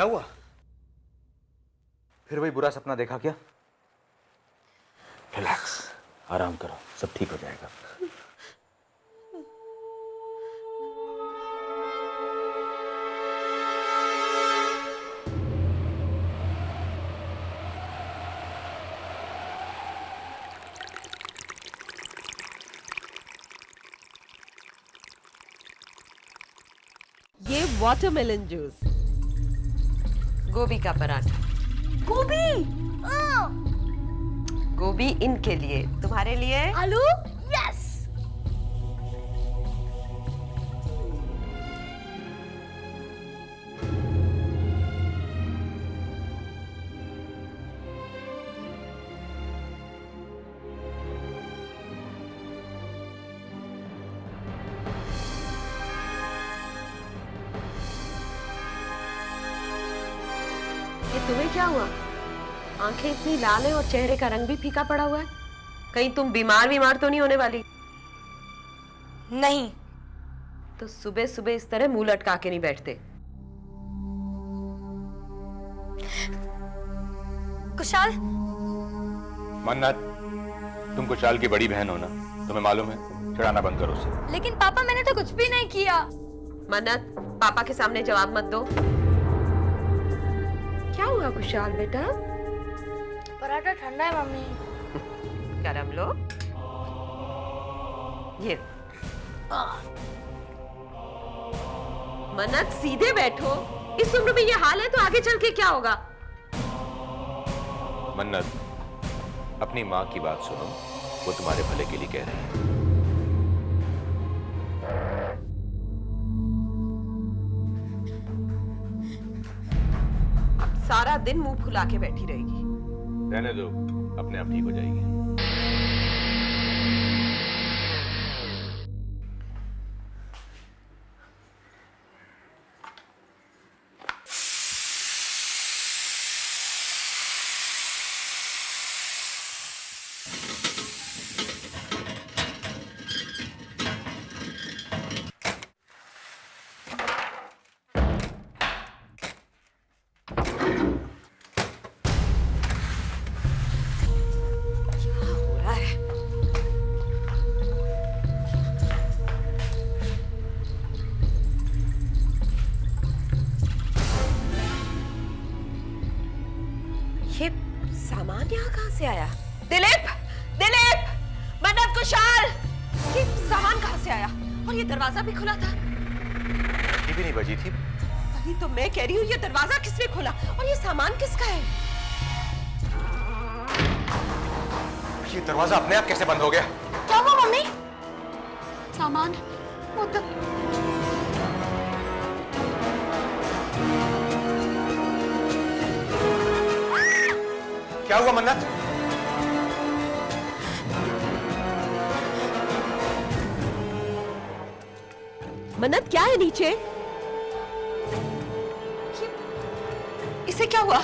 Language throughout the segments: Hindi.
क्या हुआ? फिर वही बुरा सपना देखा क्या? रिलैक्स, आराम करो, सब ठीक हो जाएगा। ये वाटरमेलन जूस, गोभी का पराठा। गोभी, गोभी इनके लिए, तुम्हारे लिए आलू, यस। ये तुम्हें क्या हुआ? आंखें इतनी लाल है और चेहरे का रंग भी फीका पड़ा हुआ है। कहीं तुम बीमार तो नहीं होने वाली? नहीं। तो सुबह सुबह इस तरह मुंह लटका के नहीं बैठते। कुशाल, मन्नत, तुम कुशाल की बड़ी बहन हो ना, तुम्हें मालूम है, चिढ़ाना बंद करो उसे। लेकिन पापा मैंने तो कुछ भी नहीं किया। मन्नत, पापा के सामने जवाब मत दो। क्या हुआ कुशाल बेटा? पराठा ठंडा है मम्मी। गरम लो। ये मन्नत, सीधे बैठो। इस उम्र में ये हाल है तो आगे चल के क्या होगा? मन्नत, अपनी माँ की बात सुनो, वो तुम्हारे भले के लिए कह रही है। सारा दिन मुंह फुला के बैठी रहेगी। रहने दो, अपने आप ठीक हो जाएगी। ये सामान यहाँ कहाँ से आया? दिलीप! दिलीप! मन्नत, कुशाल! ये सामान कहाँ से आया? और ये दरवाजा भी खुला था। ये भी नहीं बजी थी। वही तो मैं कह रही हूँ, ये दरवाजा किसने खोला और ये सामान किसका है? ये दरवाजा अपने आप कैसे बंद हो गया? क्या हुआ मम्मी? सामान वो तो क्या हुआ मन्नत? मन्नत, क्या है नीचे? इसे क्या हुआ?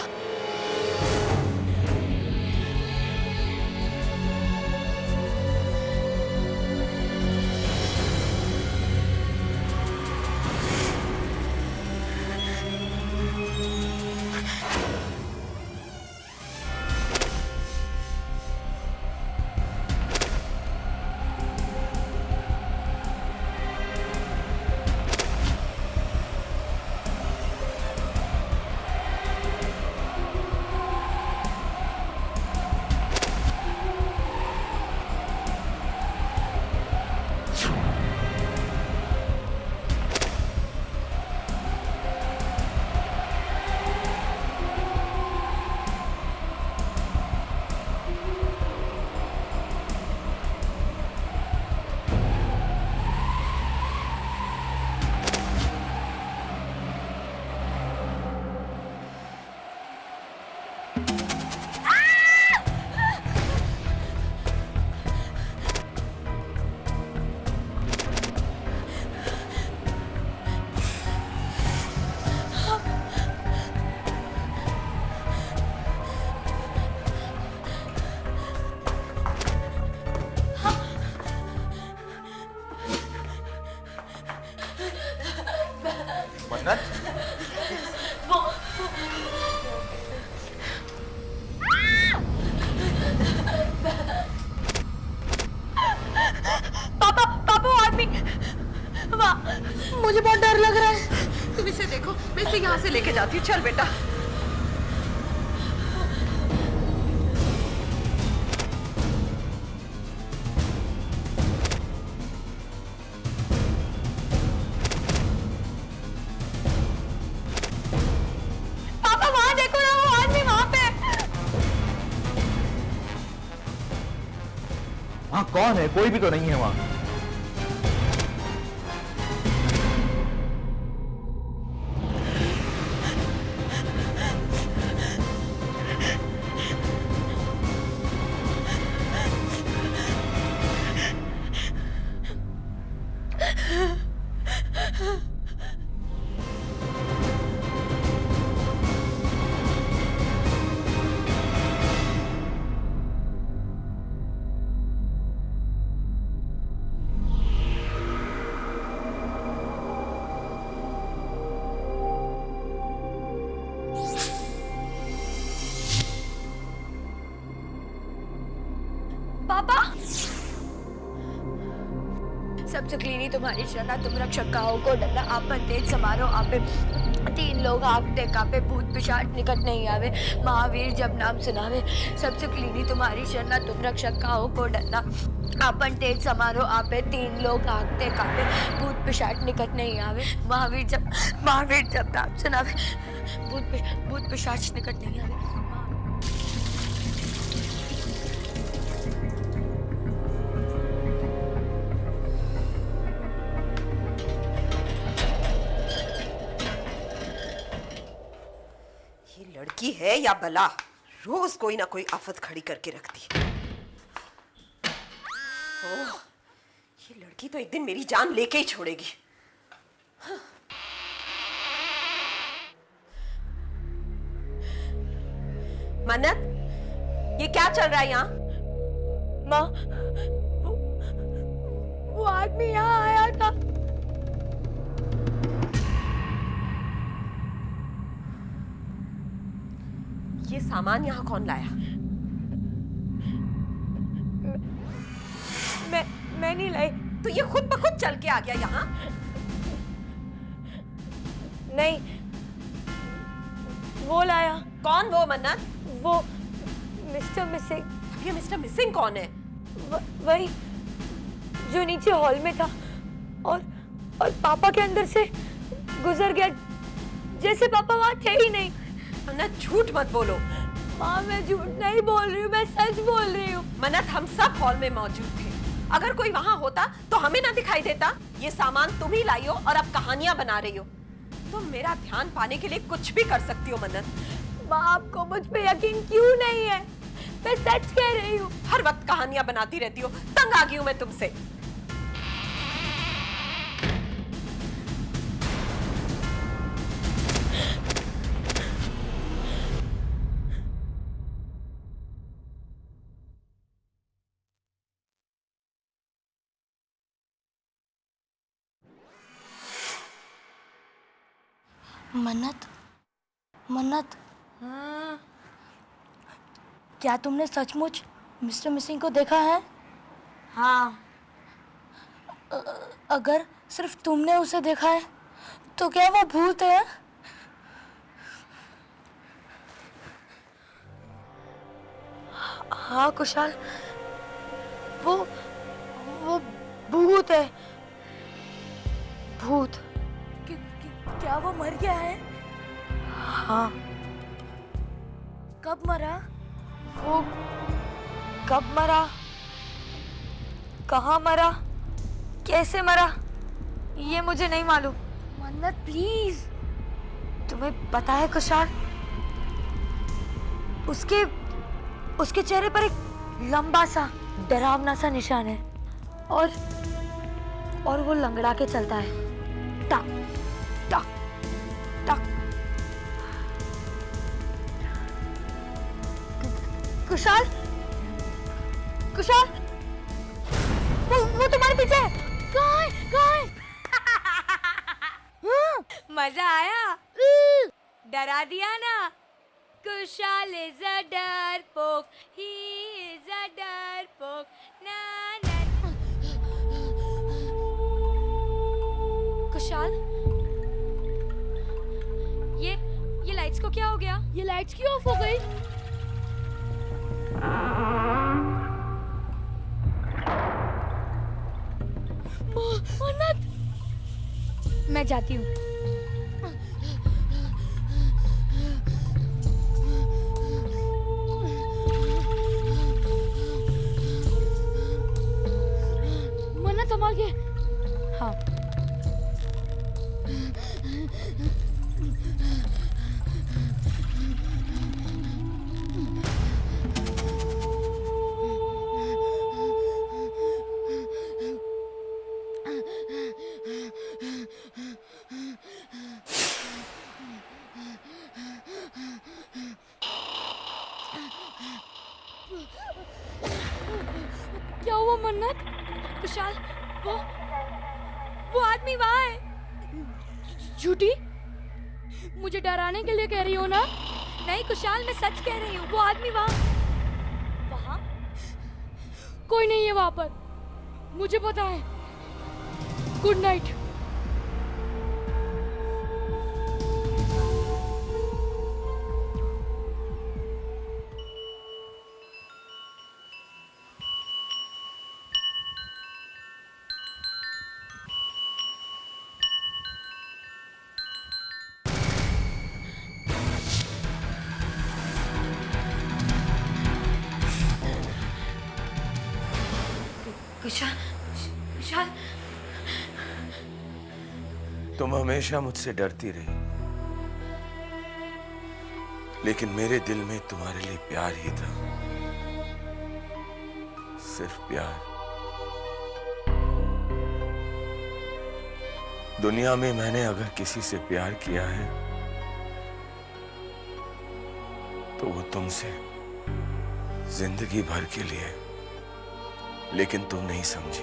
लेके जाती हूँ, चल बेटा। पापा वहां देखो ना, वो आदमी वहां पे। हाँ कौन है? कोई भी तो नहीं है वहां। पापा सबसे क्लीनी तुम्हारी शरणा, तुम रक्षक काहो को डरना, आप पर तेज समारो आपे, तीन लोग आपते कापे, भूत पिशाच निकट नहीं आवे, महावीर जब नाम सुनावे। सबसे क्लीनी तुम्हारी शरणा, तुम रक्षक काहो को डरना, आपन तेज समारो आपे, तीन लोग आगते कापे, भूत पिशाच निकट नहीं आवे, महावीर जब नाम सुनावे, भूत पिशाच निकट नहीं आवे। ये लड़की है या बला, रोज कोई ना कोई आफत खड़ी करके रखती है। ओह, ये लड़की तो एक दिन मेरी जान लेके ही छोड़ेगी। हाँ। मन्नत, ये क्या चल रहा है यहाँ? माँ, वो आदमी यहाँ आया था। ये सामान यहाँ कौन लाया? मैं नहीं लाई। तो ये खुद ब खुद चल के आ गया यहाँ? नहीं, वो लाया। कौन वो मन्नत? वो मिस्टर मिसिंग। ये मिस्टर मिसिंग कौन है? वही जो नीचे हॉल में था और पापा के अंदर से गुजर गया, जैसे पापा वहाँ थे ही नहीं। मन्नत झूठ मत बोलो। माँ मैं झूठ नहीं बोल रही हूँ, मैं सच बोल रही हूँ। मन्नत हम सब हॉल में मौजूद थे, अगर कोई वहाँ होता तो हमें ना दिखाई देता? ये सामान तुम ही लाई हो और अब कहानियां बना रही हो। तुम मेरा ध्यान पाने के लिए कुछ भी कर सकती हो मन्नत। माँ आपको मुझ पे यकीन क्यों नहीं है? मैं सच कह रही हूँ। हर वक्त कहानियां बनाती रहती हो, तंग आ गई हूँ मैं तुमसे। मन्नत, क्या तुमने सचमुच मिस्टर मिसिंग को देखा है? हाँ। अगर सिर्फ तुमने उसे देखा है तो क्या वो भूत है? हाँ कुशाल, वो भूत है। भूत। क्या वो मर गया है? हाँ। कब मरा? वो कब मरा, कहाँ मरा, कैसे मरा, ये मुझे नहीं मालूम। मन्नत प्लीज। तुम्हें पता है कुशाल, उसके चेहरे पर एक लंबा सा डरावना सा निशान है और वो लंगड़ा के चलता है। टक टक टक। कुशाल, कुशाल, वो तुम्हारे पीछे है। कहाँ है? मजा आया? डरा दिया ना? कुशाल is a डरपोक, he is a डरपोक, ना ना। कुशाल, लाइट्स को क्या हो गया? ये लाइट्स क्यों ऑफ हो गई? मन्नत, मैं जाती हूँ। मन्नत संभाल के। हाँ। क्या हुआ मन्नत? कुशाल, वो आदमी वहाँ है। झूठी? मुझे डराने के लिए कह रही हो ना? नहीं कुशाल, मैं सच कह रही हूँ, वो आदमी वहाँ। वहाँ? कोई नहीं है वहाँ पर, मुझे पता है। Good night. कुशाल, कुशाल, तुम हमेशा मुझसे डरती रही, लेकिन मेरे दिल में तुम्हारे लिए प्यार ही था, सिर्फ प्यार। दुनिया में मैंने अगर किसी से प्यार किया है तो वो तुमसे, जिंदगी भर के लिए। लेकिन तुम नहीं समझी।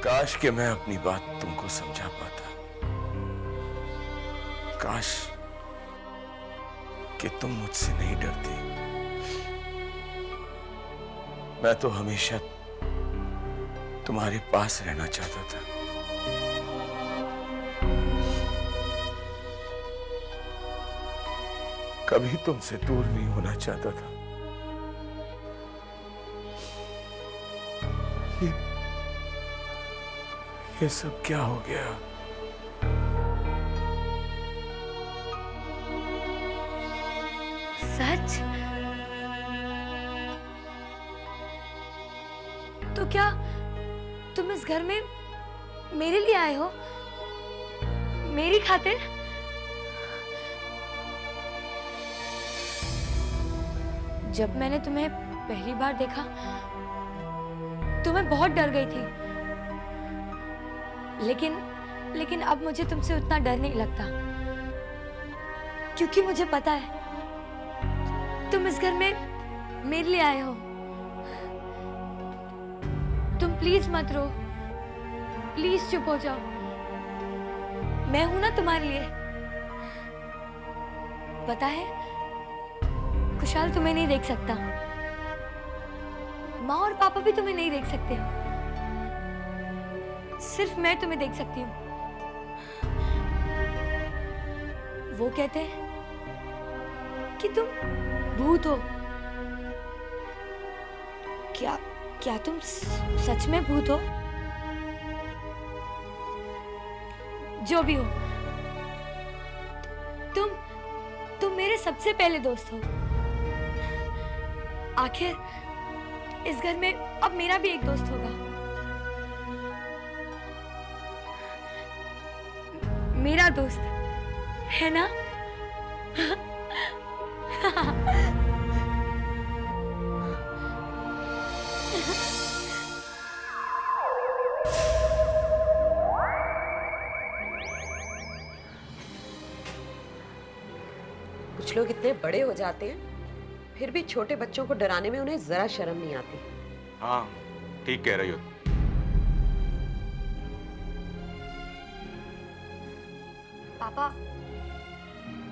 काश कि मैं अपनी बात तुमको समझा पाता। काश कि तुम मुझसे नहीं डरती। मैं तो हमेशा तुम्हारे पास रहना चाहता था। कभी तुमसे दूर नहीं होना चाहता था। ये सब क्या हो गया? सच? तो क्या तुम इस घर में मेरे लिए आए हो? मेरी खातिर? जब मैंने तुम्हें पहली बार देखा तो मैं बहुत डर गई थी, लेकिन अब मुझे तुमसे उतना डर नहीं लगता, क्योंकि मुझे पता है तुम इस घर में मेरे लिए आए हो। तुम प्लीज मत रो, प्लीज चुप हो जाओ। मैं हूं ना तुम्हारे लिए। पता है कुशाल तुम्हें नहीं देख सकता, माँ और पापा भी तुम्हें नहीं देख सकते, सिर्फ मैं तुम्हें देख सकती हूँ। वो कहते हैं कि तुम भूत हो। क्या तुम सच में भूत हो? जो भी हो, तुम मेरे सबसे पहले दोस्त हो। आखिर इस घर में अब मेरा भी एक दोस्त होगा। मेरा दोस्त है ना? कुछ लोग इतने बड़े हो जाते हैं, फिर भी छोटे बच्चों को डराने में उन्हें जरा शर्म नहीं आती। हाँ, ठीक कह रही हो। पापा,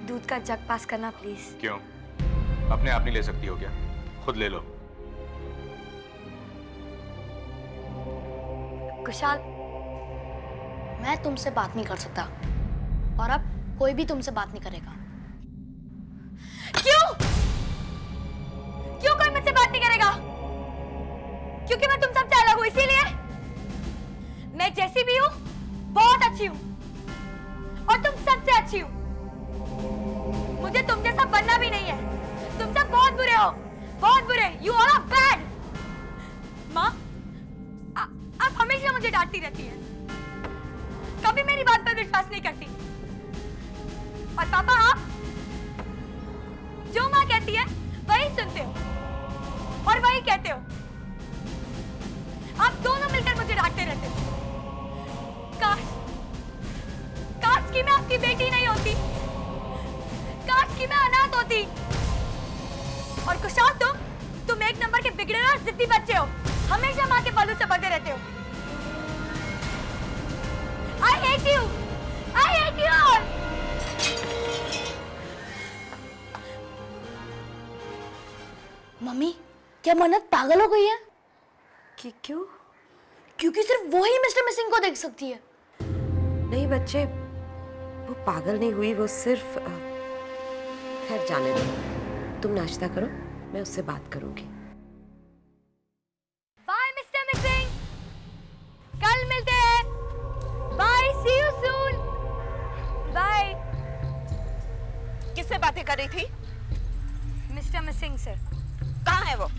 दूध का जग पास करना प्लीज। क्यों? अपने आप नहीं ले सकती हो क्या? खुद ले लो। कुशाल, मैं तुमसे बात नहीं कर सकता, और अब कोई भी तुमसे बात नहीं करेगा। क्यों? क्यों कोई मुझसे बात नहीं करेगा? क्योंकि मैं तुम सबसे अलग हूं, इसीलिए। मैं जैसी भी हूं बहुत अच्छी हूं और तुम सबसे अच्छी हो। मुझे तुम जैसा बनना भी नहीं है। तुम सब बहुत बुरे हो, बहुत बुरे। You all are bad। माँ, आप हमेशा मुझे डांटती रहती है, कभी मेरी बात पर विश्वास नहीं करती। और पापा, आप जो माँ कहती है वही सुनते हो और वही कहते हो। आप दोनों मिलकर मुझे डांटते रहते हो। काश कि मैं आपकी बेटी नहीं होती, काश कि मैं अनाथ होती। और कुशाल, तुम एक नंबर के बिगड़े और जिद्दी बच्चे हो, हमेशा माँ के बालों से बंधे रहते हो। I hate you! I hate you all! Mummy, क्या मन्नत पागल हो गई है? क्यों? क्योंकि सिर्फ वो ही मिस्टर मिसिंग को देख सकती है। नहीं बच्चे, वो पागल नहीं हुई, वो सिर्फ खैर जाने दो। तुम नाश्ता करो, मैं उससे बात करूंगी। बाय मिस्टर मिसिंग, कल मिलते हैं। Bye, see you soon. Bye. किससे बातें कर रही थी? Mister Missing sir. कहाँ है वो?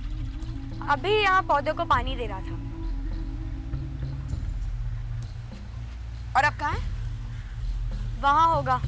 अभी यहाँ पौधों को पानी दे रहा था। और अब कहाँ है? वहां होगा।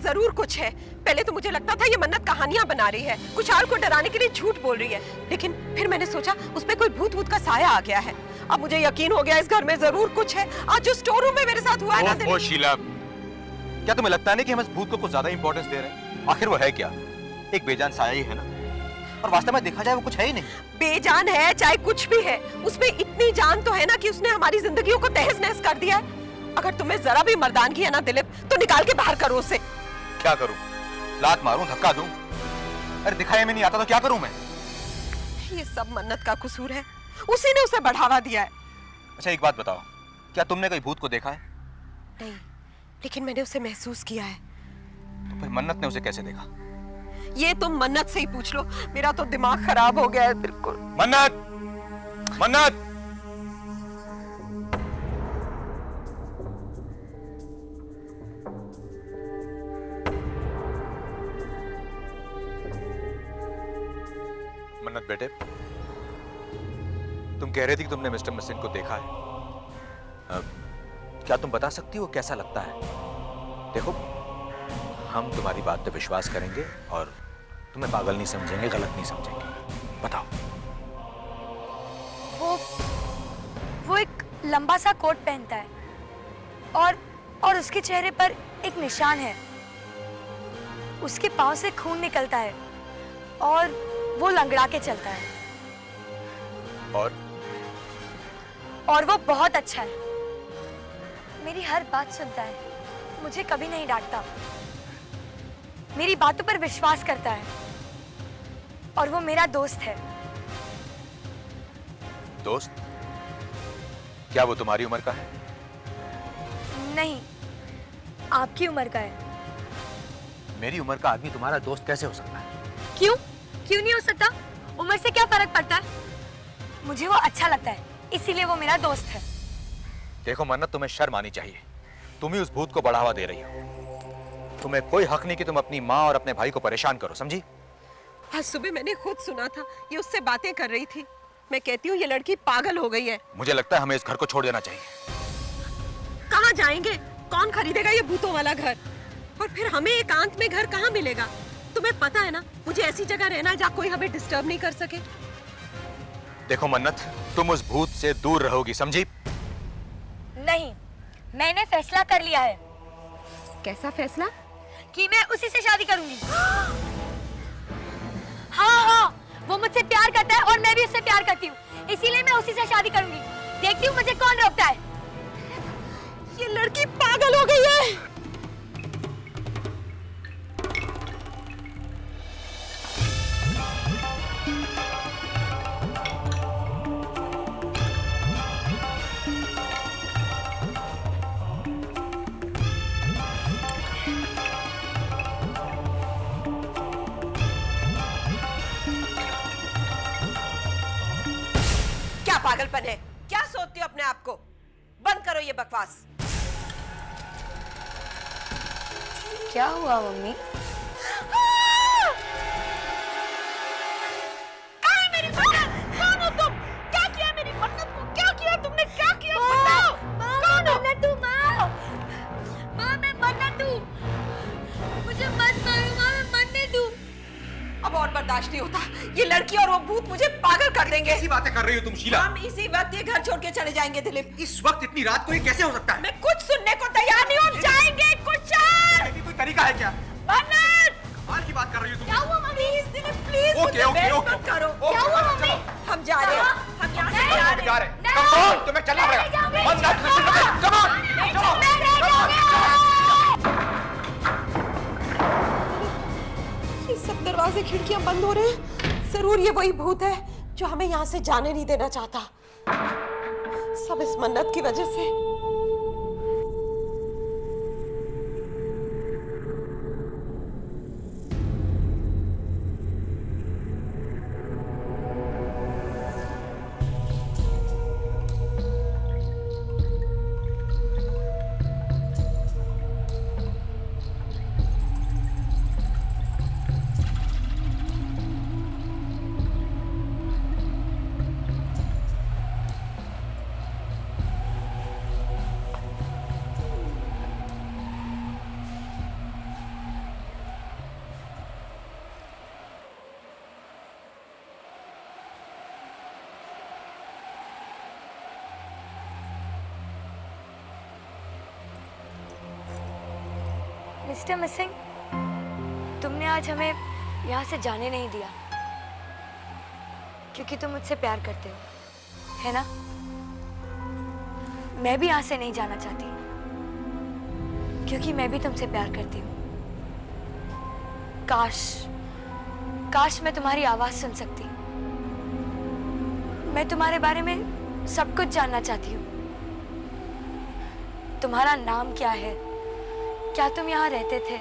जरूर कुछ है। पहले तो मुझे लगता था ये मन्नत कहानियां बना रही है, कुशाल को डराने के लिए झूठ बोल रही है, लेकिन फिर मैंने सोचा उस पे कोई भूत का साया आ गया है। अब मुझे यकीन हो गया इस घर में जरूर कुछ है। आज जो स्टोर रूम में मेरे साथ हुआ है ना ओ शीला, क्या तुम्हें लगता नहीं कि हम इस भूत को कुछ ज्यादा इंपॉर्टेंस दे रहे हैं? आखिर वो है क्या? एक बेजान साया ही है ना, और वास्तव में देखा जाए वो कुछ है ही नहीं। बेजान है चाहे कुछ भी है, उसमें इतनी जान तो है ना कि उसने हमारी जिंदगियों को तहस नहस कर दिया है। अगर तुम्हें जरा भी मर्दानगी है ना दिलीप, तो निकाल के बाहर करो उसे। क्या करूं? लात मारूं, धक्का दूं? अरे दिखाई में नहीं आता तो क्या करूं मैं? ये सब मन्नत का कसूर है, उसी ने उसे बढ़ावा दिया है। अच्छा एक बात बताओ, क्या तुमने कोई भूत को देखा है? नहीं, लेकिन मैंने उसे महसूस किया है। तो फिर मन्नत ने उसे कैसे देखा? ये तुम मन्नत से ही पूछ लो, मेरा तो दिमाग खराब हो गया है बिल्कुल। मन्नत, मन्नत! मन्नत बेटे, तुम कह रही थी कि तुमने मिस्टर मिसिंग को देखा है। क्या तुम बता सकती हो कैसा लगता है? देखो, हम तुम्हारी बात पे विश्वास करेंगे और तुम्हें पागल नहीं समझेंगे, गलत नहीं समझेंगे। बताओ। वो एक लंबा सा कोट पहनता है और उसके चेहरे पर एक निशान है। उसके पांव से खून निकलता है और वो लंगड़ा के चलता है। और वो बहुत अच्छा है, मेरी हर बात सुनता है, मुझे कभी नहीं डांटता, मेरी बातों पर विश्वास करता है और वो मेरा दोस्त है। दोस्त? क्या वो तुम्हारी उम्र का है? नहीं, आपकी उम्र का है। मेरी उम्र का आदमी तुम्हारा दोस्त कैसे हो सकता है? क्यों नहीं हो सकता? उम्र से क्या फर्क पड़ता है? मुझे वो अच्छा लगता है, इसीलिए वो मेरा दोस्त है। देखो मन्नत, तुम्हें शर्म आनी चाहिए। तुम ही उस भूत को बढ़ावा दे रही हो। तुम्हें कोई हक नहीं कि तुम अपनी माँ और अपने भाई को परेशान करो, समझी? आज सुबह मैंने खुद सुना था, ये उससे बातें कर रही थी। मैं कहती हूँ ये लड़की पागल हो गई है। मुझे लगता है हमें इस घर को छोड़ देना चाहिए। कहाँ जाएंगे? कौन खरीदेगा ये भूतों वाला घर? और फिर हमें एकांत में घर कहाँ मिलेगा? तुम्हें पता है ना, मुझे ऐसी जगह रहना है जहाँ कोई हमें डिस्टर्ब नहीं कर सके। देखो मन्नत, तुम उस भूत से दूर रहोगी, समझी? नहीं, मैंने फैसला कर लिया है। कैसा फैसला? कि मैं उसी से शादी करूंगी। हाँ, वो मुझसे प्यार करता है और मैं भी उससे प्यार करती हूँ, इसीलिए मैं उसी से शादी करूंगी। देखती हूँ मुझे कौन रोकता है। ये लड़की पागल हो गई है। क्या पागलपन है? क्या सोचती हो अपने आप को? बंद करो ये बकवास। क्या हुआ मम्मी? कहाँ है मेरी मन्नत? कौन हो तुम? क्या किया मेरी मन्नत को? क्या किया तुमने? क्या किया? बताओ। कौन हो? मन्नत हूँ माँ। माँ मैं मन्नत हूँ। मुझे मत मारो माँ, मैं मन्नत हूँ। अब और बर्दाश्त नहीं होता। ये लड़की और वो भूत मुझे पागल कर देंगे। ऐसी बातें कर रही हो तुम शीला? हम इसी वक्त ये घर छोड़ के चले जाएंगे दिलीप। इस वक्त इतनी रात को ये कैसे हो सकता है? मैं कुछ सुनने को तैयार नहीं हूँ। जाएंगे कुशल। ऐसी कोई तरीका है क्या? मन्नत! कमाल की बात कर रही हो तुम। क्या हुआ mummy? Please Dilip, please okay, okay, okay. मत करो। ओके, क्या हुआ चलो, मम्मी? चलो। हम जा रहे हैं। हम यहाँ से जा रहे जा हैं। रहे हैं। Come on, तुम्हें चलना पड़ेगा। मन्नत, come on, चलो। ये सब दरवाजे खिड़कियां बंद हो रहे हैं। जरूर ये वही भूत है जो हमें यहाँ से जाने नहीं देना चाहता। सब इस मन्नत की वजह से। मिस्टर मिसिंग, तुमने आज हमें यहाँ से जाने नहीं दिया क्योंकि तुम मुझसे प्यार करते हो, है ना? मैं भी यहाँ से नहीं जाना चाहती क्योंकि मैं भी तुमसे प्यार करती हूँ। काश मैं तुम्हारी आवाज सुन सकती। मैं तुम्हारे बारे में सब कुछ जानना चाहती हूँ। तुम्हारा नाम क्या है? क्या तुम यहाँ रहते थे?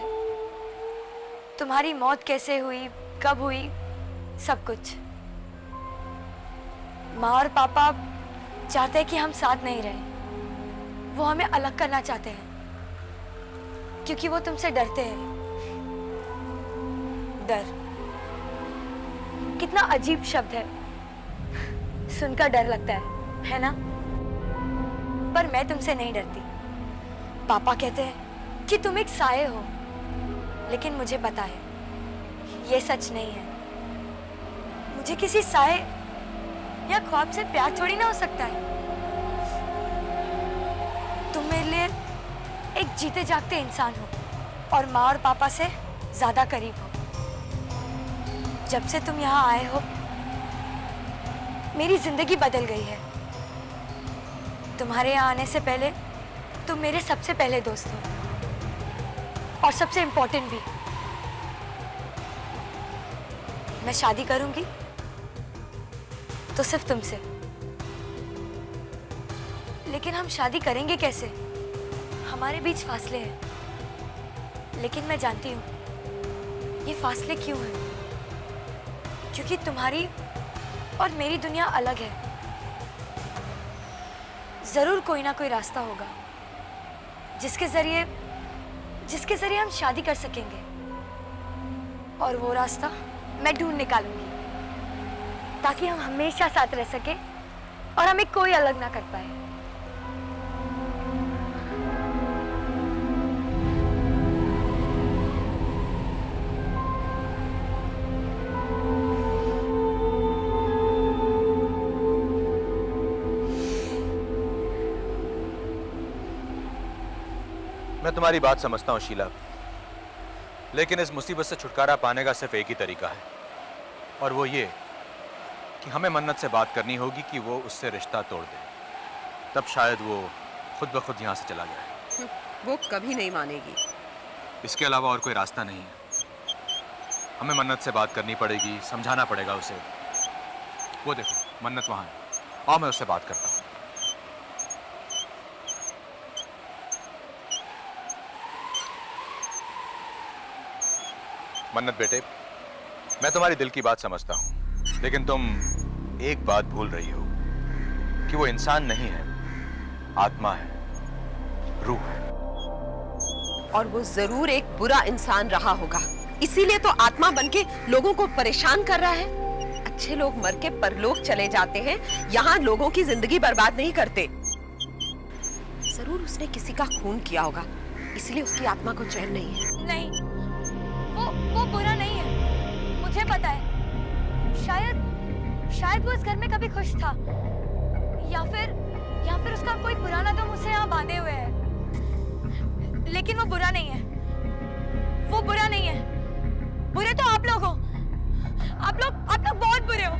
तुम्हारी मौत कैसे हुई, कब हुई, सब कुछ। माँ और पापा चाहते हैं कि हम साथ नहीं रहें। वो हमें अलग करना चाहते हैं क्योंकि वो तुमसे डरते हैं। डर कितना अजीब शब्द है, सुनकर डर लगता है ना? पर मैं तुमसे नहीं डरती। पापा कहते हैं कि तुम एक साये हो, लेकिन मुझे पता है ये सच नहीं है। मुझे किसी साये या ख्वाब से प्यार थोड़ी ना हो सकता है। तुम मेरे लिए एक जीते जागते इंसान हो और माँ और पापा से ज्यादा करीब हो। जब से तुम यहाँ आए हो मेरी जिंदगी बदल गई है। तुम्हारे यहाँ आने से पहले तुम मेरे सबसे पहले दोस्त हो और सबसे इम्पोर्टेंट भी। मैं शादी करूंगी तो सिर्फ तुमसे। लेकिन हम शादी करेंगे कैसे? हमारे बीच फासले हैं। लेकिन मैं जानती हूं ये फासले क्यों हैं। क्योंकि तुम्हारी और मेरी दुनिया अलग है। जरूर कोई ना कोई रास्ता होगा जिसके जरिए हम शादी कर सकेंगे, और वो रास्ता मैं ढूंढ निकालूंगी ताकि हम हमेशा साथ रह सके और हमें कोई अलग ना कर पाए। मैं तुम्हारी बात समझता हूं शीला, लेकिन इस मुसीबत से छुटकारा पाने का सिर्फ एक ही तरीका है, और वो ये कि हमें मन्नत से बात करनी होगी कि वो उससे रिश्ता तोड़ दे। तब शायद वो खुद ब खुद यहाँ से चला जाए। वो कभी नहीं मानेगी। इसके अलावा और कोई रास्ता नहीं है। हमें मन्नत से बात करनी पड़ेगी, समझाना पड़ेगा उसे। वो देखो मन्नत वहाँ है, और मैं उससे बात करता हूँ। मन्नत बेटे, मैं तुम्हारी दिल की बात समझता हूं, लेकिन तुम एक बात भूल रही हो कि वो इंसान नहीं है, आत्मा है, रूह है। और वो जरूर एक बुरा इंसान रहा होगा, इसीलिए तो आत्मा बनके लोगों को परेशान कर रहा है। अच्छे लोग मर के परलोक चले जाते हैं, यहाँ लोगों की जिंदगी बर्बाद नहीं करते। जरूर उसने किसी का खून किया होगा, इसलिए उसकी आत्मा को चैन नहीं है। नहीं, वो बुरा नहीं है, मुझे पता है। शायद वो इस घर में कभी खुश था, या फिर उसका कोई पुराना दम उसे यहाँ बांधे हुए है। लेकिन वो बुरा नहीं है, वो बुरा नहीं है। बुरे तो आप लोग हो। आप लोग बहुत बुरे हो,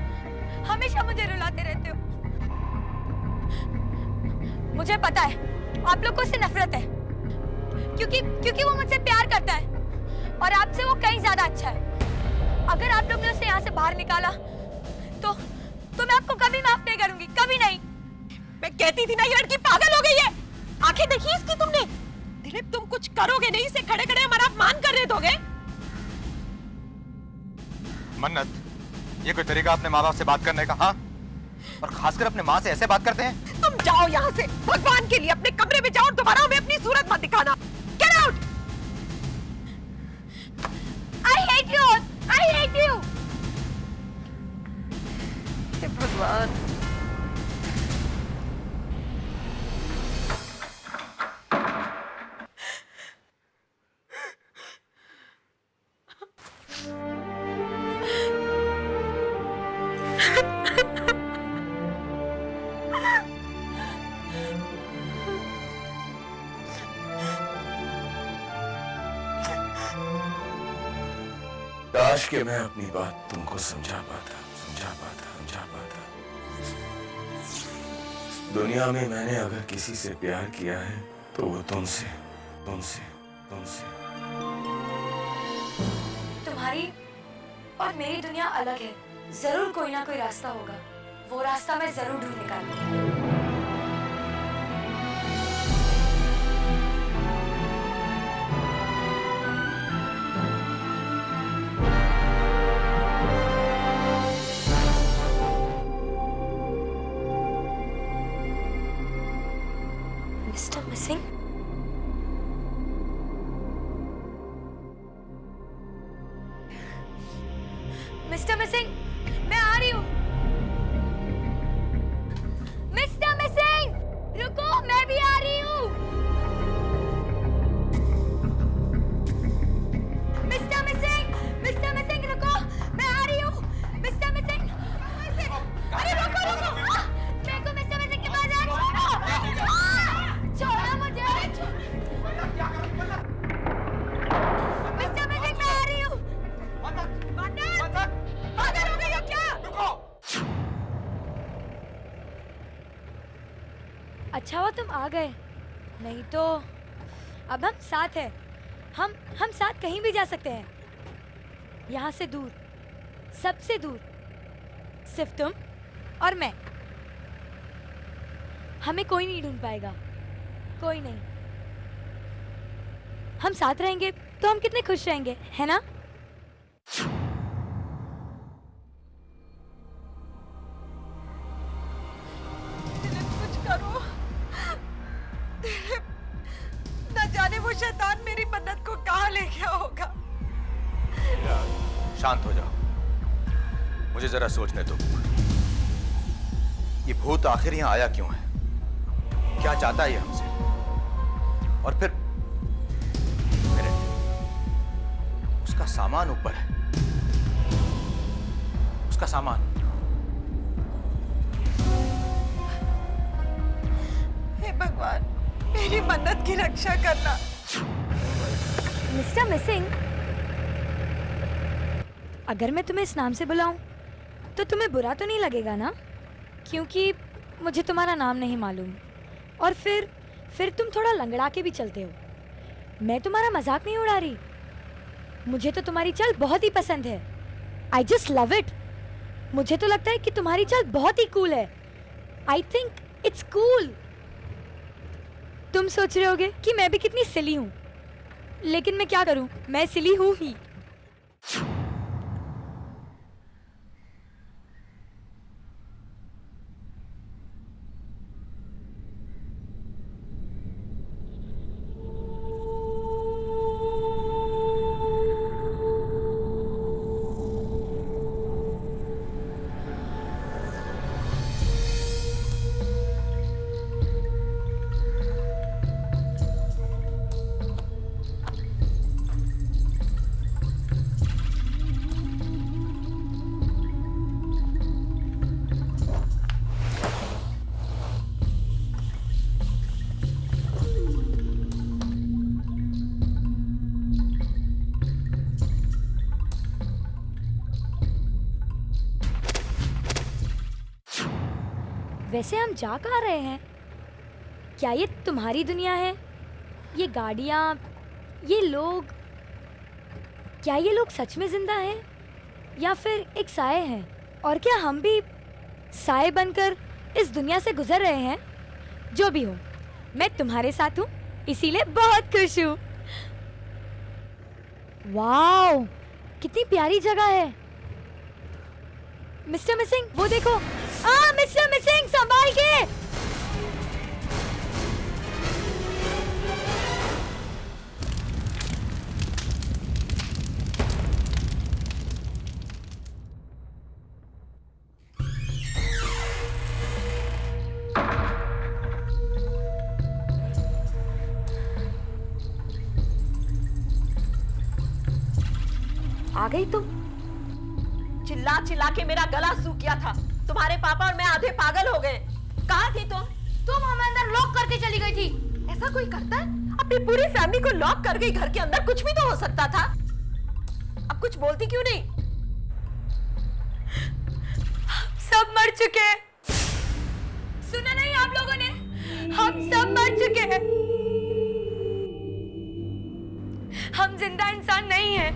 हमेशा मुझे रुलाते रहते हो। मुझे पता है आप लोग को उससे नफरत है, क्योंकि वो मुझसे प्यार करता है और आपसे वो कहीं ज्यादा अच्छा है। अगर आप लोग ने उसे यहाँ से बाहर निकाला तो मैं आपको कभी माफ नहीं करूंगी, कभी नहीं। मैं कहती थी ना ये लड़की पागल हो गई है। आंखें देखी इसकी तुमने? दिलीप तुम कुछ करोगे नहीं, इसे खड़े खड़े हमारा अपमान करने दोगे? मन्नत, ये कोई तरीका अपने माँ बाप से बात करने का? हाँ, और खासकर अपने माँ से ऐसे बात करते हैं? तुम जाओ यहाँ से, भगवान के लिए अपने कमरे में जाओ और दोबारा हमें अपनी सूरत मत दिखाना। Get out. I hate you! I hate you! हे भगवान। काश कि मैं अपनी बात तुमको समझा पाता। दुनिया में मैंने अगर किसी से प्यार किया है तो वो तुमसे। तुम्हारी और मेरी दुनिया अलग है, जरूर कोई ना कोई रास्ता होगा, वो रास्ता मैं जरूर ढूंढ निकालूंगी। मिस्टर मिसिंग, मिस्टर मिसिंग, मैं आ रही हूँ। मिस्टर मिसिंग, रुको, मैं भी आ रही हूँ। मिस्टर मिसिंग, रुको, मैं आ रही हूँ। मिस्टर मिसिंग, अरे रुको, मेरे को मिस्टर मिसिंग के पास छोड़ो, छोड़ो मुझे। मिस्टर मिसिंग, मैं आ रही हूँ। पागल हो गई हो क्या? अच्छा हुआ तुम आ गए, नहीं तो अब हम साथ हैं। हम साथ कहीं भी जा सकते हैं, यहाँ से दूर, सबसे दूर, सिर्फ तुम और मैं। हमें कोई नहीं ढूंढ पाएगा, कोई नहीं। हम साथ रहेंगे तो हम कितने खुश रहेंगे, है ना? कुछ करो, वो शैतान मेरी मन्नत को कहाँ ले गया होगा। शांत हो जाओ, मुझे जरा सोचने दो। ये भूत आखिर यहां आया क्यों है? क्या चाहता है ये हमसे? और फिर उसका सामान ऊपर है, उसका सामान। हे भगवान, मेरी मन्नत की रक्षा करना। मिस्टर मिसिंग, अगर मैं तुम्हें इस नाम से बुलाऊं तो तुम्हें बुरा तो नहीं लगेगा ना? क्योंकि मुझे तुम्हारा नाम नहीं मालूम, और फिर तुम थोड़ा लंगड़ा के भी चलते हो। मैं तुम्हारा मजाक नहीं उड़ा रही, मुझे तो तुम्हारी चाल बहुत ही पसंद है। I just love it. मुझे तो लगता है कि तुम्हारी चाल बहुत ही कूल है। I think it's cool. तुम सोच रहे होगे कि मैं भी कितनी सिली हूँ, लेकिन मैं क्या करूँ, मैं सिली हूँ ही। वैसे हम जा कहाँ रहे हैं? क्या ये तुम्हारी दुनिया है? ये गाड़ियाँ, ये लोग, क्या ये लोग सच में जिंदा हैं या फिर एक साए हैं? और क्या हम भी साए बनकर इस दुनिया से गुजर रहे हैं? जो भी हो, मैं तुम्हारे साथ हूँ, इसीलिए बहुत खुश हूँ। वाओ, कितनी प्यारी जगह है। मिस्टर मिसिंग, वो देखो। मिस्टर मिसिंग, संभाल के। आ गई तुम? चिल्ला चिल्ला के मेरा गला सूख गया था। तुम्हारे पापा और मैं आधे पागल हो गए। कहाँ थी तुम? तुम हमें अंदर लॉक करके चली गई थी। ऐसा कोई करता है? अपनी पूरी फैमिली को लॉक कर गई घर के अंदर। कुछ भी तो हो सकता था। अब कुछ बोलती क्यों नहीं? सब मर चुके हैं। सुना नहीं आप लोगों ने? हम सब मर चुके हैं। हम जिंदा इंसान नहीं हैं।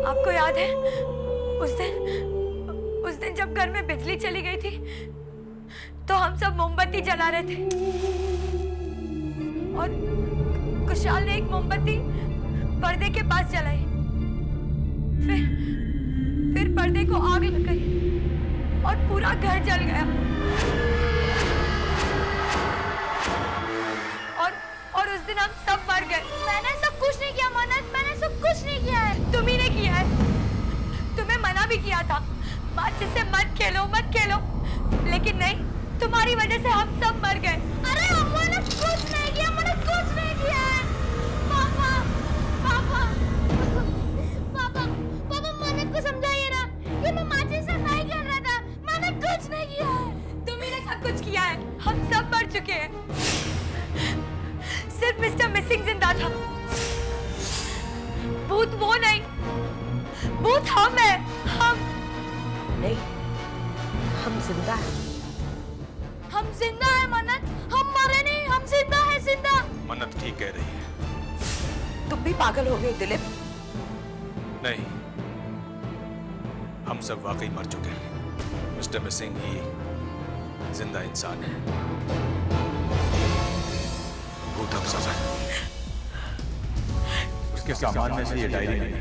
आपको याद है उस दिन जब घर में बिजली चली गई थी तो हम सब मोमबत्ती जला रहे थे और कुशाल ने एक मोमबत्ती पर्दे के पास जलाई। फिर पर्दे को आग लग गई और पूरा घर जल गया। और उस दिन हम सब मर गए। मैंने सब कुछ नहीं किया मन्नत, मैंने सब कुछ नहीं किया है। तुम ही ने किया है। तुम्हें मना भी किया था माचिस से मत खेलो, लेकिन नहीं, तुम्हारी वजह से हम सब मर गए। अरे मैंने कुछ नहीं किया, मैंने कुछ नहीं किया है। पापा मन्नत को समझाइए ना कि मैं माचिस से नहीं खेल रहा था। मैंने कुछ नहीं किया है। तुम ही ने सब कुछ किया है। हम सब मर चुके हैं। सिर्फ मिस्टर मिसिंग जिंदा था। भूत वो नहीं, भूत हम है। हम नहीं, हम जिंदा हैं। हम जिंदा है मन्नत, हम मरे नहीं, हम जिंदा है, जिंदा। मन्नत ठीक कह रही है। तुम भी पागल हो गए दिलीप। नहीं, हम सब वाकई मर चुके हैं। मिस्टर मिसिंग ही जिंदा इंसान है। भूत हम सब हैं। उसके सामान में से ये डायरी नहीं,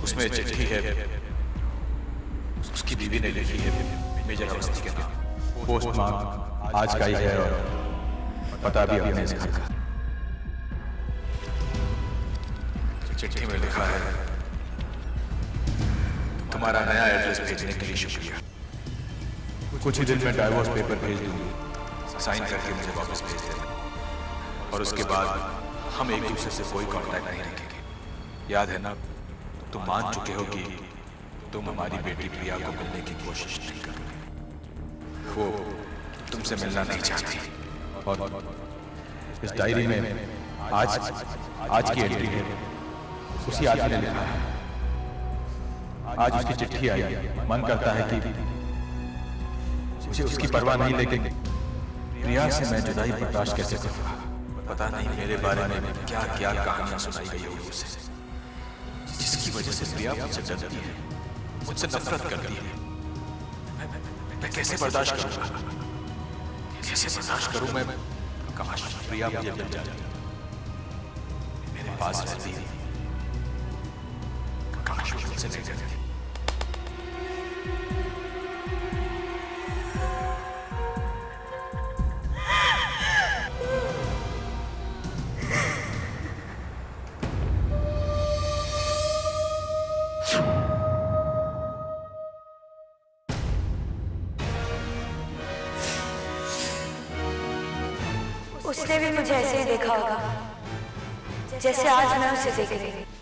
उसमें चिट्ठी है, उसकी बीवी ने लिखी है मेजर अवस्थी के नाम। पोस्टमार्क आज का ही है और पता भी अपने इस घर का। चिट्ठी में लिखा है, तुम्हारा नया एड्रेस भेजने के लिए शुक्रिया। कुछ ही दिन में डाइवोर्स पेपर भेज दूंगी, साइन करके मुझे वापस भेज देना। और उसके बाद हम एक दूसरे से कोई कांटेक्ट नहीं रखेंगे। याद है ना, तुम मान चुके हो कि तुम हमारी बेटी प्रिया को मिलने की कोशिश नहीं करोगे। वो तुमसे मिलना नहीं चाहती। और इस डायरी में आज की एंट्री है, उसी आदमी ने लिखा है। आज उसकी चिट्ठी आई, मन करता है कि मुझे उसकी परवाह नहीं, लेकिन प्रिया से मैं जुदाई बर्दाश्त कैसे करूंगा। पता नहीं मेरे बारे में क्या क्या कहानियां सुनाई गई होगी उसे, जिसकी वजह से प्रिया मुझसे डरती है, मुझसे नफरत करती है। मैं कैसे बर्दाश्त करूंगा, कैसे बर्दाश्त करूं मैं। काश प्रिया मुझे मिल जाती, मेरे पास रहती, काश वो मुझसे मिल जाती। उसने भी मुझे ऐसे ही देखा होगा जैसे आज मैं उसे देख रही हूँ।